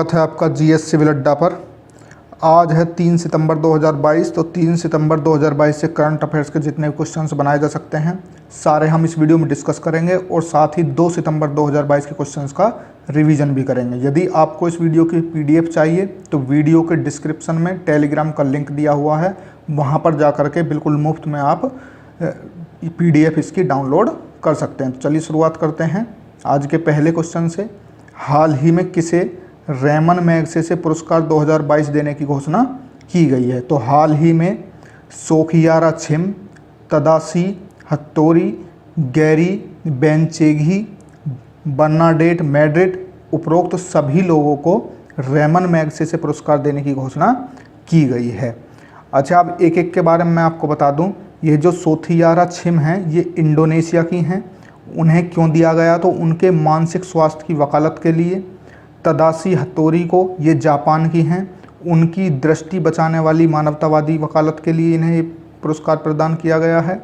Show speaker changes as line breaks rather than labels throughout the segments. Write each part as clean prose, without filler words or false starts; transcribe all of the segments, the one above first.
स्वागत है आपका जीएस सिविल अड्डा पर। आज है 3 सितंबर 2022। तो 3 सितंबर 2022 से करंट अफेयर्स के जितने भी क्वेश्चंस बनाए जा सकते हैं सारे हम इस वीडियो में डिस्कस करेंगे और साथ ही 2 सितंबर 2022 के क्वेश्चंस का रिवीजन भी करेंगे। यदि आपको इस वीडियो की पीडीएफ चाहिए तो वीडियो के डिस्क्रिप्शन में टेलीग्राम का लिंक दिया हुआ है, वहाँ पर जा करके बिल्कुल मुफ्त में आप पीडीएफ इसकी डाउनलोड कर सकते हैं। तो चलिए शुरुआत करते हैं आज के पहले क्वेश्चन से। हाल ही में किसे रैमन मैगसेसे पुरस्कार 2022 देने की घोषणा की गई है? तो हाल ही में सोफियारा छिम, तदासी हत्तोरी, गैरी बेनचेघी, बर्नाडेट मैड्रिड, उपरोक्त सभी लोगों को रैमन मैगसेसे पुरस्कार देने की घोषणा की गई है। अच्छा, अब एक एक के बारे में मैं आपको बता दूं। ये जो सोफियारा छिम हैं ये इंडोनेशिया की हैं। उन्हें क्यों दिया गया? तो उनके मानसिक स्वास्थ्य की वकालत के लिए। तदासी हत्तोरी को ये जापान की हैं, उनकी दृष्टि बचाने वाली मानवतावादी वकालत के लिए इन्हें पुरस्कार प्रदान किया गया है।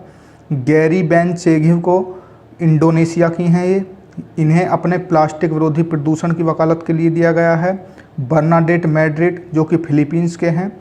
गैरी बेनचेघी को इंडोनेशिया की हैं ये, इन्हें अपने प्लास्टिक विरोधी प्रदूषण की वकालत के लिए दिया गया है। बर्नाडेट मैड्रिड जो कि फिलीपींस के हैं,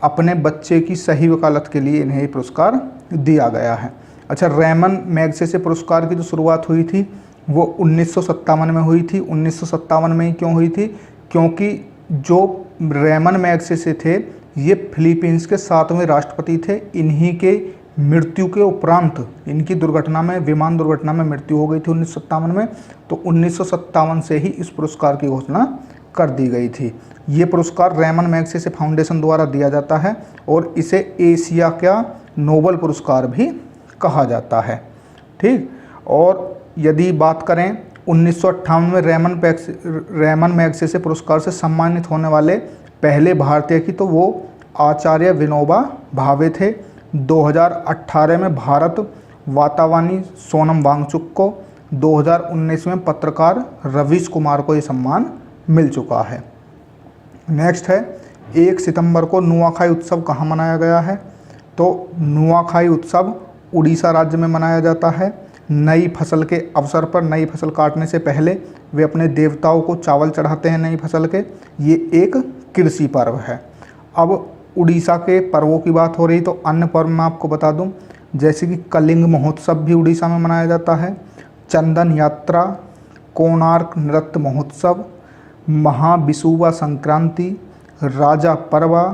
अपने बच्चे की सही वकालत के लिए इन्हें प्रपुरस्कार दिया गया है। अच्छा, रैमन मैगसेसे पुरस्कार की जो शुरुआत हुई थी वो 1957 में हुई थी। 1957 में ही क्यों हुई थी? क्योंकि जो रैमन मैगसेसे थे ये फिलीपींस के 7वें राष्ट्रपति थे। इन्हीं के मृत्यु के उपरांत इनकी दुर्घटना में, विमान दुर्घटना में मृत्यु हो गई थी 1957 में। तो 1957 से ही इस पुरस्कार की घोषणा कर दी गई थी। ये पुरस्कार रैमन मैगसेसे फाउंडेशन द्वारा दिया जाता है और इसे एशिया का नोबेल पुरस्कार भी कहा जाता है। ठीक, और यदि बात करें 1958 में रैमन मैगसेसे पुरस्कार से सम्मानित होने वाले पहले भारतीय की, तो वो आचार्य विनोबा भावे थे। 2018 में भारत वातावानी सोनम वांगचुक को, 2019 में पत्रकार रवीश कुमार को ये सम्मान मिल चुका है। नेक्स्ट है 1 सितंबर को नुआखाई उत्सव कहाँ मनाया गया है? तो नुआखाई उत्सव उड़ीसा राज्य में मनाया जाता है। नई फसल के अवसर पर, नई फसल काटने से पहले वे अपने देवताओं को चावल चढ़ाते हैं नई फसल के। ये एक कृषि पर्व है। अब उड़ीसा के पर्वों की बात हो रही तो अन्य पर्व मैं आपको बता दूं, जैसे कि कलिंग महोत्सव भी उड़ीसा में मनाया जाता है, चंदन यात्रा, कोणार्क नृत्य महोत्सव, महाबिसुवा संक्रांति, राजा परवा,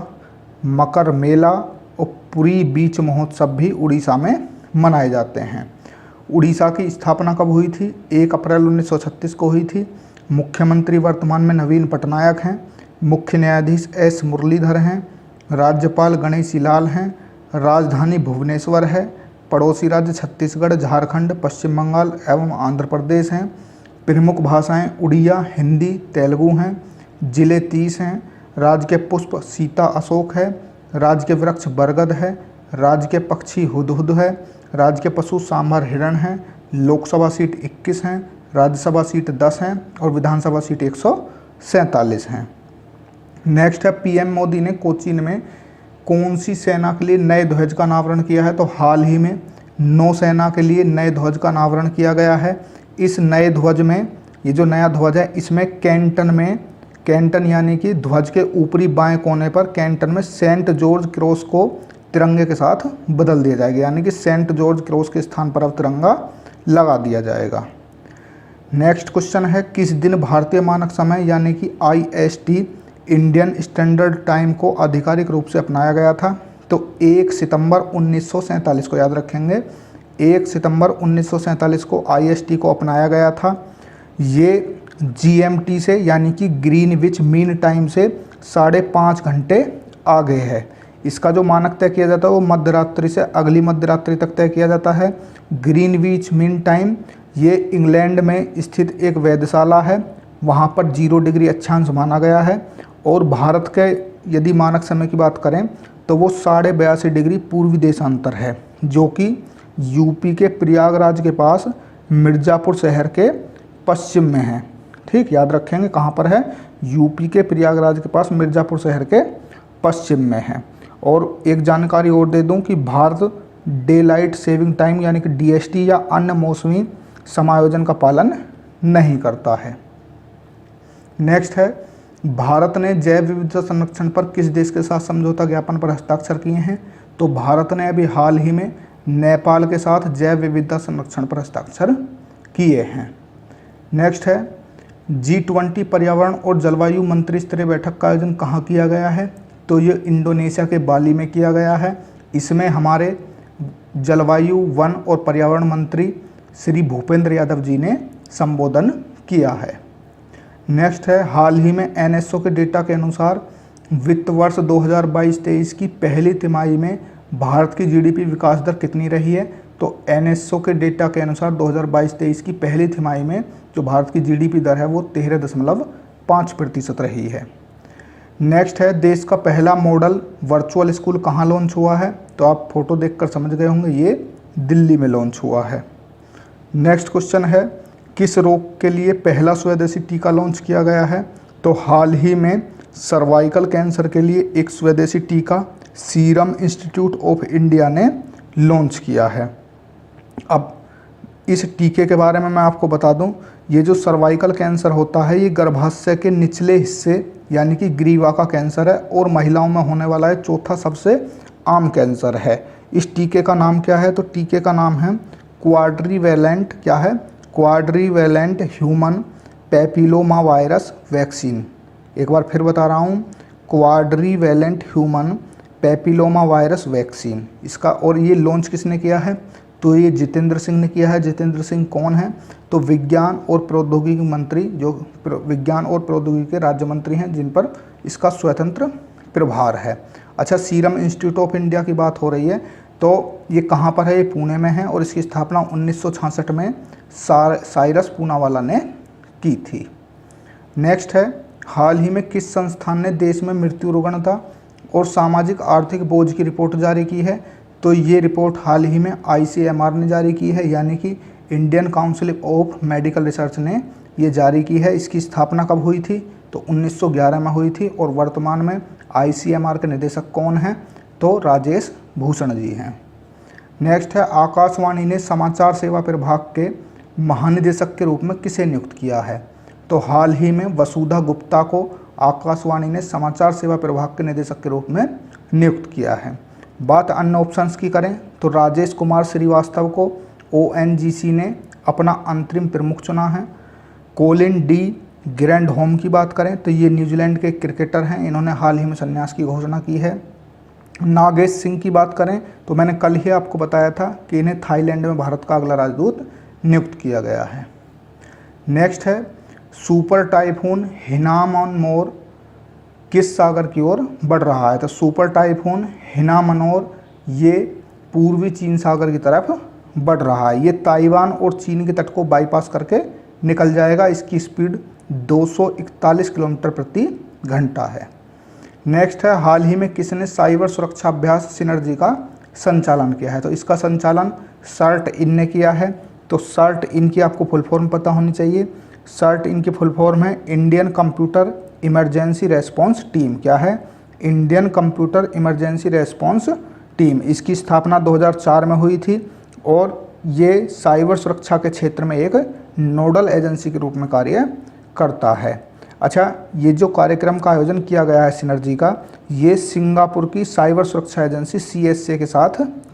मकर मेला और पुरी बीच महोत्सव भी उड़ीसा में मनाए जाते हैं। उड़ीसा की स्थापना कब हुई थी? 1 अप्रैल 1936 को हुई थी। मुख्यमंत्री वर्तमान में नवीन पटनायक हैं। मुख्य न्यायाधीश एस मुरलीधर हैं। राज्यपाल गणेशी लाल हैं। राजधानी भुवनेश्वर है। पड़ोसी राज्य छत्तीसगढ़, झारखंड, पश्चिम बंगाल एवं आंध्र प्रदेश हैं। प्रमुख भाषाएं उड़िया, हिंदी, तेलुगु हैं। जिले 30 हैं। राज्य के पुष्प सीता अशोक है। राज्य के वृक्ष बरगद है। राज्य के पक्षी हुदहुद है। राज्य के पशु सांभर हिरण हैं। लोकसभा सीट 21 हैं। राज्यसभा सीट 10 हैं और विधानसभा सीट 147 हैं। नेक्स्ट है पीएम मोदी ने कोचीन में कौन सी सेना के लिए नए ध्वज का अनावरण किया है? तो हाल ही में नौसेना के लिए नए ध्वज का अनावरण किया गया है। इस नए ध्वज में, ये जो नया ध्वज है इसमें कैंटन यानी कि ध्वज के ऊपरी बाएं कोने पर कैंटन में सेंट जॉर्ज क्रॉस को तिरंगे के साथ बदल दिया जाएगा, यानी कि सेंट जॉर्ज क्रॉस के स्थान पर अब तिरंगा लगा दिया जाएगा। नेक्स्ट क्वेश्चन है किस दिन भारतीय मानक समय यानी कि IST इंडियन स्टैंडर्ड टाइम को आधिकारिक रूप से अपनाया गया था? तो 1 सितंबर 1947 को याद रखेंगे। 1 सितंबर 1947 को IST को अपनाया गया था। ये GMT से यानी कि ग्रीनविच मीन टाइम से 5.5 घंटे आगे है। इसका जो मानक तय किया जाता है वो मध्यरात्रि से अगली मध्यरात्रि तक तय किया जाता है। ग्रीनविच मीन टाइम ये इंग्लैंड में स्थित एक वेधशाला है, वहाँ पर 0 डिग्री अक्षांश माना गया है। और भारत के यदि मानक समय की बात करें तो वो 82.5 डिग्री पूर्वी देशांतर है, जो कि यूपी के प्रयागराज के पास मिर्ज़ापुर शहर के पश्चिम में है। ठीक, याद रखेंगे कहाँ पर है? यूपी के प्रयागराज के पास मिर्ज़ापुर शहर के पश्चिम में है। और एक जानकारी और दे दूं कि Bharat day light saving time यानी कि DST या अन्य मौसमी समायोजन का पालन नहीं करता है। नेक्स्ट है भारत ने जैव विविधता संरक्षण पर किस देश के साथ समझौता ज्ञापन पर हस्ताक्षर किए हैं? तो भारत ने अभी हाल ही में नेपाल के साथ जैव विविधता संरक्षण पर हस्ताक्षर किए हैं। नेक्स्ट है G20 पर्यावरण और जलवायु मंत्री स्तरीय बैठक का आयोजन कहाँ किया गया है? तो ये इंडोनेशिया के बाली में किया गया है। इसमें हमारे जलवायु, वन और पर्यावरण मंत्री श्री भूपेंद्र यादव जी ने संबोधन किया है। नेक्स्ट है हाल ही में NSO के डेटा के अनुसार वित्त वर्ष 2022-23 की पहली तिमाही में भारत की GDP विकास दर कितनी रही है? तो NSO के डेटा के अनुसार 2022-23 की पहली तिमाही में जो भारत की GDP दर है वो 13.5% रही है। नेक्स्ट है देश का पहला मॉडल वर्चुअल स्कूल कहाँ लॉन्च हुआ है? तो आप फोटो देखकर समझ गए होंगे, ये दिल्ली में लॉन्च हुआ है। नेक्स्ट क्वेश्चन है किस रोग के लिए पहला स्वदेशी टीका लॉन्च किया गया है? तो हाल ही में सर्वाइकल कैंसर के लिए एक स्वदेशी टीका सीरम इंस्टीट्यूट ऑफ इंडिया ने लॉन्च किया है। अब इस टीके के बारे में मैं आपको बता दूं, ये जो सर्वाइकल कैंसर होता है ये गर्भाशय के निचले हिस्से यानी कि ग्रीवा का कैंसर है और महिलाओं में होने वाला है चौथा सबसे आम कैंसर है। इस टीके का नाम क्या है? तो टीके का नाम है क्वाड्रीवैलेंट, क्या है? क्वाड्रीवैलेंट ह्यूमन पैपिलोमा वायरस वैक्सीन। एक बार फिर बता रहा हूँ, क्वाड्रीवैलेंट ह्यूमन पैपिलोमा वायरस वैक्सीन इसका। और ये लॉन्च किसने किया है? तो ये जितेंद्र सिंह ने किया है। जितेंद्र सिंह कौन है? तो विज्ञान और प्रौद्योगिकी मंत्री, जो विज्ञान और प्रौद्योगिकी के राज्य मंत्री हैं जिन पर इसका स्वतंत्र प्रभार है। अच्छा, सीरम इंस्टीट्यूट ऑफ इंडिया की बात हो रही है, तो ये कहाँ पर है? ये पुणे में है और इसकी स्थापना 1966 में साइरस पूनावाला ने की थी। नेक्स्ट है हाल ही में किस संस्थान ने देश में मृत्यु रुग्णता और सामाजिक आर्थिक बोझ की रिपोर्ट जारी की है? तो ये रिपोर्ट हाल ही में ICMR ने जारी की है, यानी कि Indian council of medical research ने ये जारी की है। इसकी स्थापना कब हुई थी? तो 1911 में हुई थी और वर्तमान में ICMR के निदेशक कौन हैं? तो राजेश भूषण जी हैं। नेक्स्ट है आकाशवाणी ने समाचार सेवा प्रभाग के महानिदेशक के रूप में किसे नियुक्त किया है? तो हाल ही में वसुधा गुप्ता को आकाशवाणी ने समाचार सेवा प्रभाग के निदेशक के रूप में नियुक्त किया है। बात अन्य ऑप्शंस की करें तो राजेश कुमार श्रीवास्तव को ONGC ने अपना अंतरिम प्रमुख चुना है। कोलिन डी ग्रैंडहोम की बात करें तो ये न्यूजीलैंड के क्रिकेटर हैं, इन्होंने हाल ही में संन्यास की घोषणा की है। नागेश सिंह की बात करें तो मैंने कल ही आपको बताया था कि इन्हें थाईलैंड में भारत का अगला राजदूत नियुक्त किया गया है। नेक्स्ट है सुपर टाइफून हिनामनोर किस सागर की ओर बढ़ रहा है? तो सुपर टाइफून हिनामनोर ये पूर्वी चीन सागर की तरफ बढ़ रहा है। ये ताइवान और चीन के तट को बाईपास करके निकल जाएगा। इसकी स्पीड 241 किलोमीटर प्रति घंटा है। नेक्स्ट है हाल ही में किसने साइबर सुरक्षा अभ्यास सिनर्जी का संचालन किया है? तो इसका संचालन सर्ट-इन ने किया है। तो सर्ट-इन की आपको फुल फॉर्म पता होनी चाहिए। सर्ट-इन की फुल फॉर्म है Indian computer emergency response team. क्या है? Indian computer emergency response team. इसकी स्थापना 2004 में हुई थी और ये साइबर सुरक्षा के क्षेत्र में एक नोडल एजेंसी के रूप में कार्य करता है। अच्छा, ये जो कार्यक्रम का आयोजन किया गया है सिनर्जी का, ये सिंगापुर की साइबर सुरक्षा एजेंसी CSA के साथ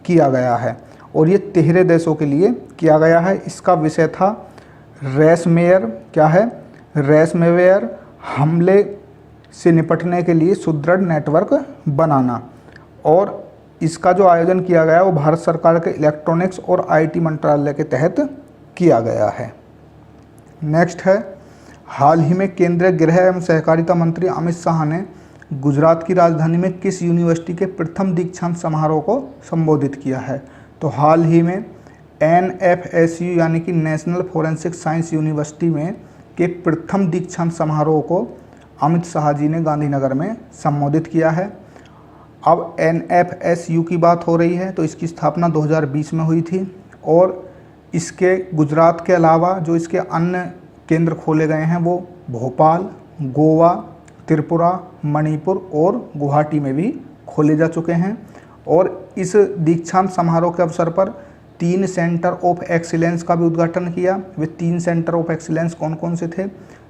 किया गया है और ये 13 देशों के लिए किया गया है। इसका विषय था रैंसमवेयर, क्या है? रैंसमवेयर हमले से निपटने के लिए सुदृढ़ नेटवर्क बनाना। और इसका जो आयोजन किया गया वो भारत सरकार के इलेक्ट्रॉनिक्स और IT मंत्रालय के तहत किया गया है। नेक्स्ट है हाल ही में केंद्रीय गृह एवं सहकारिता मंत्री अमित शाह ने गुजरात की राजधानी में किस यूनिवर्सिटी के प्रथम दीक्षांत समारोह को संबोधित किया है? तो हाल ही में NFSU यानी कि नेशनल फोरेंसिक साइंस यूनिवर्सिटी में के प्रथम दीक्षांत समारोह को अमित शाह जी ने गांधीनगर में संबोधित किया है। अब NFSU की बात हो रही है तो इसकी स्थापना 2020 में हुई थी और इसके गुजरात के अलावा जो इसके अन्य केंद्र खोले गए हैं वो भोपाल, गोवा, त्रिपुरा, मणिपुर और गुवाहाटी में भी खोले जा चुके हैं। और इस दीक्षांत समारोह के अवसर पर 3 सेंटर ऑफ एक्सीलेंस का भी उद्घाटन किया। वे 3 सेंटर ऑफ एक्सीलेंस कौन कौन से थे?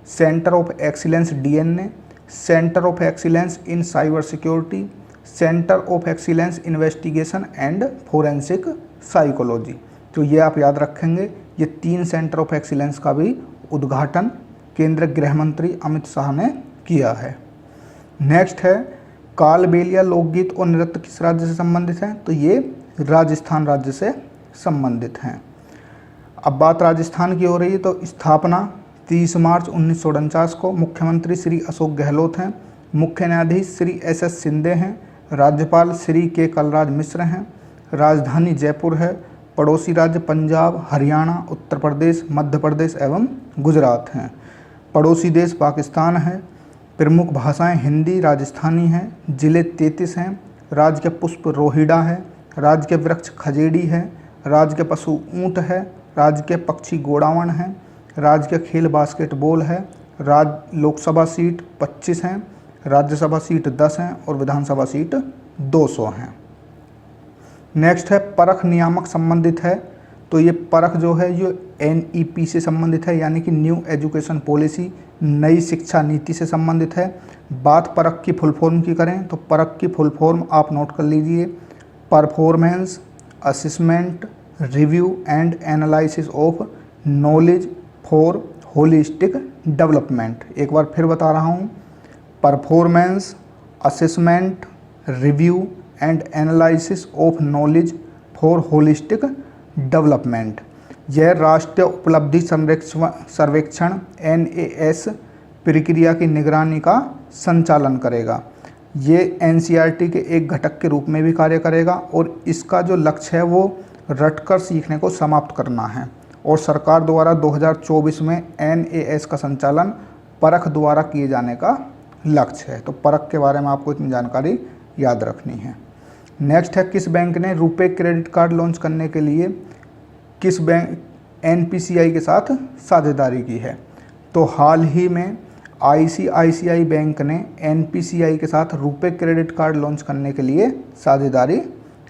Centre of excellence DNA, centre of excellence in cyber security, centre of excellence investigation and forensic psychology. तो ये आप याद रखेंगे, ये 3 सेंटर ऑफ एक्सीलेंस का भी उद्घाटन केंद्रीय गृह मंत्री अमित शाह ने किया है। नेक्स्ट है कालबेलिया लोकगीत और नृत्य किस राज्य से संबंधित है? तो ये राजस्थान राज्य से संबंधित हैं। अब बात राजस्थान की हो रही है, तो स्थापना 30 मार्च 1949 को, मुख्यमंत्री श्री अशोक गहलोत हैं, मुख्य न्यायाधीश श्री SS शिंदे हैं, राज्यपाल श्री के कलराज मिश्र हैं, राजधानी जयपुर है, पड़ोसी राज्य पंजाब, हरियाणा, उत्तर प्रदेश, मध्य प्रदेश एवं गुजरात हैं, पड़ोसी देश पाकिस्तान है, प्रमुख भाषाएं हिंदी राजस्थानी हैं, जिले 33 हैं, राज्य के पुष्प रोहिड़ा है, राज्य के वृक्ष खजेड़ी है, राज्य के पशु ऊँट है, राज्य के पक्षी गोडावण हैं, राज्य के खेल बास्केटबॉल है, राज्य लोकसभा सीट 25 हैं, राज्यसभा सीट 10 हैं और विधानसभा सीट 200 हैं। नेक्स्ट है परख नियामक संबंधित है, तो ये परख जो है ये NEP से संबंधित है, यानी कि न्यू एजुकेशन पॉलिसी, नई शिक्षा नीति से संबंधित है। बात परख की फुल फॉर्म की करें तो परख की फुल फॉर्म आप नोट कर लीजिए, performance assessment review and analysis of knowledge for holistic development. एक बार फिर बता रहा हूँ, performance assessment review and analysis of knowledge for holistic development. यह राष्ट्रीय उपलब्धि सर्वेक्षण NAS प्रक्रिया की निगरानी का संचालन करेगा। ये NCERT के एक घटक के रूप में भी कार्य करेगा और इसका जो लक्ष्य है वो रटकर सीखने को समाप्त करना है और सरकार द्वारा 2024 में NAS का संचालन परख द्वारा किए जाने का लक्ष्य है। तो परख के बारे में आपको इतनी जानकारी याद रखनी है। नेक्स्ट है किस बैंक ने रुपे क्रेडिट कार्ड लॉन्च करने के लिए किस बैंक NPCI के साथ साझेदारी की है? तो हाल ही में ICICI बैंक ने NPCI के साथ रुपे क्रेडिट कार्ड लॉन्च करने के लिए साझेदारी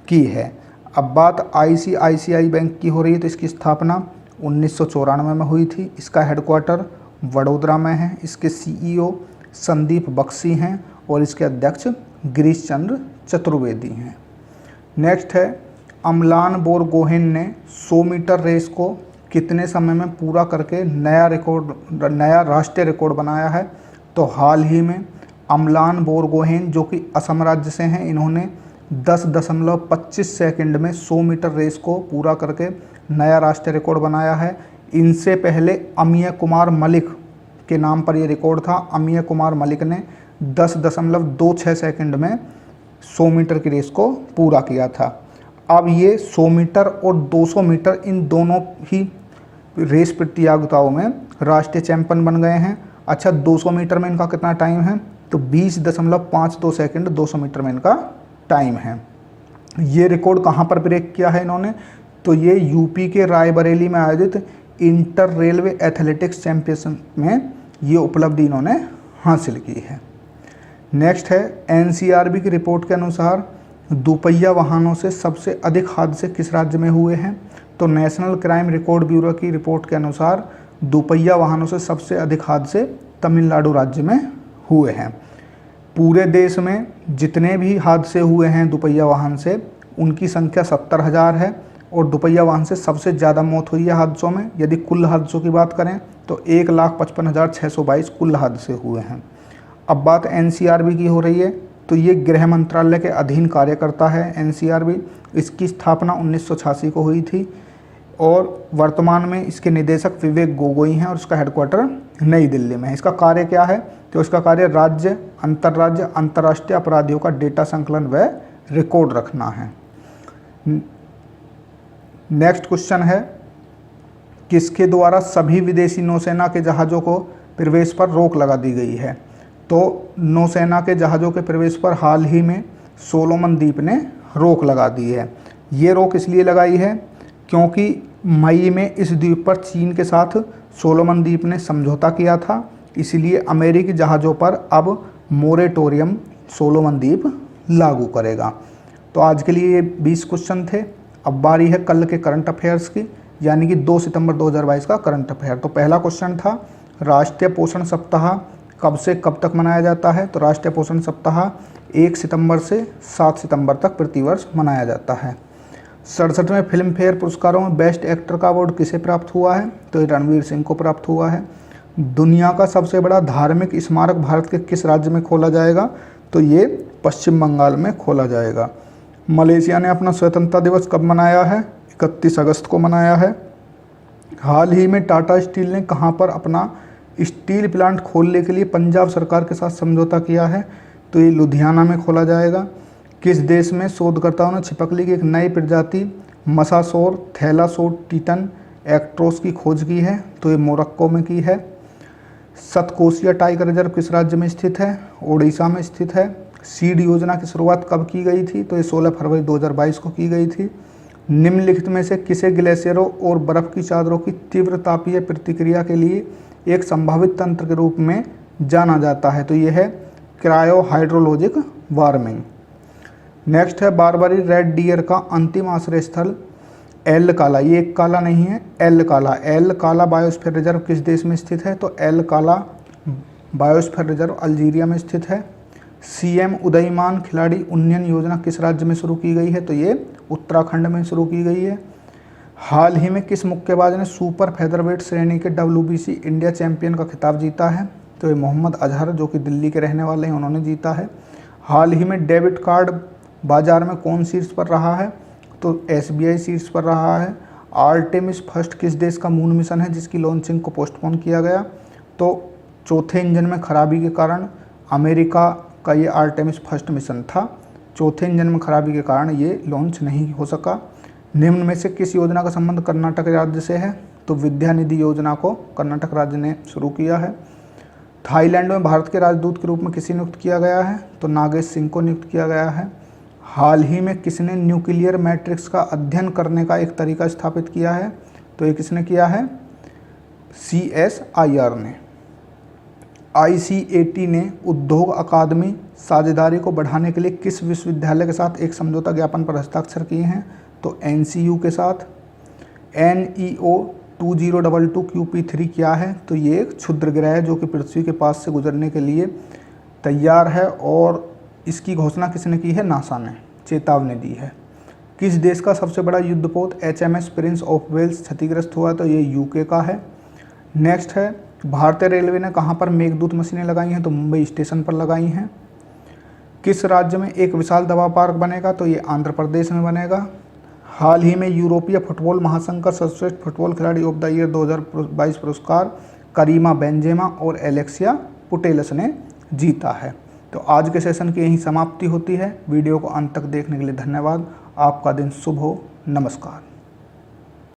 की है। अब बात ICICI बैंक की हो रही है, तो इसकी स्थापना 1994 में हुई थी। इसका हेडक्वार्टर वडोदरा में है। इसके CEO संदीप बख्शी हैं और इसके अध्यक्ष गिरीश चंद्र चतुर्वेदी हैं। नेक्स्ट है अमलान बोरगोहेन ने 100 मीटर रेस को कितने समय में पूरा करके नया राष्ट्रीय रिकॉर्ड बनाया है? तो हाल ही में अमलान बोरगोहेन जो कि असम राज्य से हैं, इन्होंने 10.25 सेकंड में 100 मीटर रेस को पूरा करके नया राष्ट्रीय रिकॉर्ड बनाया है। इनसे पहले अमिय कुमार मलिक के नाम पर ये रिकॉर्ड था। अमिय कुमार मलिक ने 10.26 सेकंड में 100 मीटर की रेस को पूरा किया था। अब ये 100 मीटर और 200 मीटर इन दोनों ही रेस प्रतियोगिताओं में राष्ट्रीय चैंपियन बन गए हैं। अच्छा, 200 मीटर में इनका कितना टाइम है? तो 20.52 सेकंड 200 मीटर में इनका टाइम है। ये रिकॉर्ड कहाँ पर ब्रेक किया है इन्होंने? तो ये यूपी के रायबरेली में आयोजित इंटर रेलवे एथलेटिक्स चैंपियनशिप में ये उपलब्धि इन्होंने हासिल की है। नेक्स्ट है NCRB की रिपोर्ट के अनुसार दोपहिया वाहनों से सबसे अधिक हादसे किस राज्य में हुए हैं? तो नेशनल क्राइम रिकॉर्ड ब्यूरो की रिपोर्ट के अनुसार दोपहिया वाहनों से सबसे अधिक हादसे तमिलनाडु राज्य में हुए हैं। पूरे देश में जितने भी हादसे हुए हैं दोपहिया वाहन से, उनकी संख्या 70,000 है और दोपहिया वाहन से सबसे ज़्यादा मौत हुई है हादसों में। यदि कुल हादसों की बात करें तो 1,55,622 कुल हादसे हुए हैं। अब बात NCRB की हो रही है, तो ये गृह मंत्रालय के अधीन कार्य करता है NCRB। इसकी स्थापना 1986 को हुई थी और वर्तमान में इसके निदेशक विवेक गोगोई हैं और इसका हेडक्वार्टर नई दिल्ली में है। इसका कार्य क्या है? तो इसका कार्य राज्य, अंतर्राष्ट्रीय अपराधियों का डेटा संकलन व रिकॉर्ड रखना है। नेक्स्ट क्वेश्चन है किसके द्वारा सभी विदेशी नौसेना के जहाज़ों को प्रवेश पर रोक लगा दी गई है? तो नौसेना के जहाज़ों के प्रवेश पर हाल ही में सोलोमन द्वीप ने रोक लगा दी है। ये रोक इसलिए लगाई है क्योंकि मई में इस द्वीप पर चीन के साथ सोलोमन द्वीप ने समझौता किया था, इसलिए अमेरिकी जहाज़ों पर अब मोरेटोरियम सोलोमन द्वीप लागू करेगा। तो आज के लिए ये 20 क्वेश्चन थे। अब बारी है कल के करंट अफेयर्स की, यानी कि 2 सितंबर 2022 का करंट अफेयर। तो पहला क्वेश्चन था राष्ट्रीय पोषण सप्ताह कब से कब तक मनाया जाता है? तो राष्ट्रीय पोषण सप्ताह 1 सितंबर से 7 सितंबर तक प्रतिवर्ष मनाया जाता है। 67वें फिल्म फेयर पुरस्कारों में बेस्ट एक्टर का अवार्ड किसे प्राप्त हुआ है? तो ये रणवीर सिंह को प्राप्त हुआ है। दुनिया का सबसे बड़ा धार्मिक स्मारक भारत के किस राज्य में खोला जाएगा? तो ये पश्चिम बंगाल में खोला जाएगा। मलेशिया ने अपना स्वतंत्रता दिवस कब मनाया है? 31 अगस्त को मनाया है। हाल ही में टाटा स्टील ने कहां पर अपना स्टील प्लांट खोलने के लिए पंजाब सरकार के साथ समझौता किया है? तो ये लुधियाना में खोला जाएगा। किस देश में शोधकर्ताओं ने छिपकली की एक नई प्रजाति मसासोर थैलासोटिटन एक्ट्रोस की खोज की है? तो ये मोरक्को में की है। सतकोसिया टाइगर रिजर्व किस राज्य में स्थित है? ओडिशा में स्थित है। सीड योजना की शुरुआत कब की गई थी? तो ये 16 फरवरी 2022 को की गई थी। निम्नलिखित में से किसे ग्लेशियरों और बर्फ़ की चादरों की तीव्र तापीय प्रतिक्रिया के लिए एक संभावित तंत्र के रूप में जाना जाता है? तो ये है क्रायो हाइड्रोलॉजिक वार्मिंग। नेक्स्ट है बारबरी रेड डियर का अंतिम आश्रय स्थल एल काला, ये एक काला नहीं है, एल काला बायोस्फीयर रिजर्व किस देश में स्थित है? तो एल काला बायोस्फीयर रिजर्व अल्जीरिया में स्थित है। सीएम उदयीमान खिलाड़ी उन्नयन योजना किस राज्य में शुरू की गई है? तो ये उत्तराखंड में शुरू की गई है। हाल ही में किस मुक्केबाज ने सुपर फेदरवेट श्रेणी के WBC इंडिया चैंपियन का खिताब जीता है? तो ये मोहम्मद अजहर जो कि दिल्ली के रहने वाले हैं, उन्होंने जीता है। हाल ही में डेबिट कार्ड बाजार में कौन शीर्ष पर रहा है? तो SBI शीर्ष पर रहा है। आर्टेमिस फर्स्ट किस देश का मून मिशन है जिसकी लॉन्चिंग को पोस्टपोन किया गया? तो चौथे इंजन में खराबी के कारण अमेरिका का ये आर्टेमिस फर्स्ट मिशन था। चौथे इंजन में खराबी के कारण ये लॉन्च नहीं हो सका। निम्न में से किस योजना का संबंध कर्नाटक राज्य से है? तो विद्या निधि योजना को कर्नाटक राज्य ने शुरू किया है। थाईलैंड में भारत के राजदूत के रूप में किसे नियुक्त किया गया है? तो नागेश सिंह को नियुक्त किया गया है। हाल ही में किसने न्यूक्लियर मैट्रिक्स का अध्ययन करने का एक तरीका स्थापित किया है? तो ये किसने किया है? CSIR ने। ICAT ने उद्योग अकादमी साझेदारी को बढ़ाने के लिए किस विश्वविद्यालय के साथ एक समझौता ज्ञापन पर हस्ताक्षर किए हैं? तो NCU के साथ। NEO 2022 QP3 क्या है? तो ये एक क्षुद्र ग्रह है जो कि पृथ्वी के पास से गुजरने के लिए तैयार है और इसकी घोषणा किसने की है? नासा ने चेतावनी दी है। किस देश का सबसे बड़ा युद्धपोत HMS प्रिंस ऑफ वेल्स क्षतिग्रस्त हुआ? तो ये UK का है। नेक्स्ट है भारतीय रेलवे ने कहां पर मेघदूत मशीनें लगाई हैं? तो मुंबई स्टेशन पर लगाई हैं। किस राज्य में एक विशाल दवा पार्क बनेगा? तो ये आंध्र प्रदेश में बनेगा। हाल ही में यूरोपीय फुटबॉल महासंघ का सर्वश्रेष्ठ फुटबॉल खिलाड़ी ऑफ द ईयर 2022 पुरस्कार करीमा बेंजेमा और एलेक्सिया पुटेलस ने जीता है। तो आज के सेशन की यहीं समाप्ति होती है। वीडियो को अंत तक देखने के लिए धन्यवाद। आपका दिन शुभ हो। नमस्कार।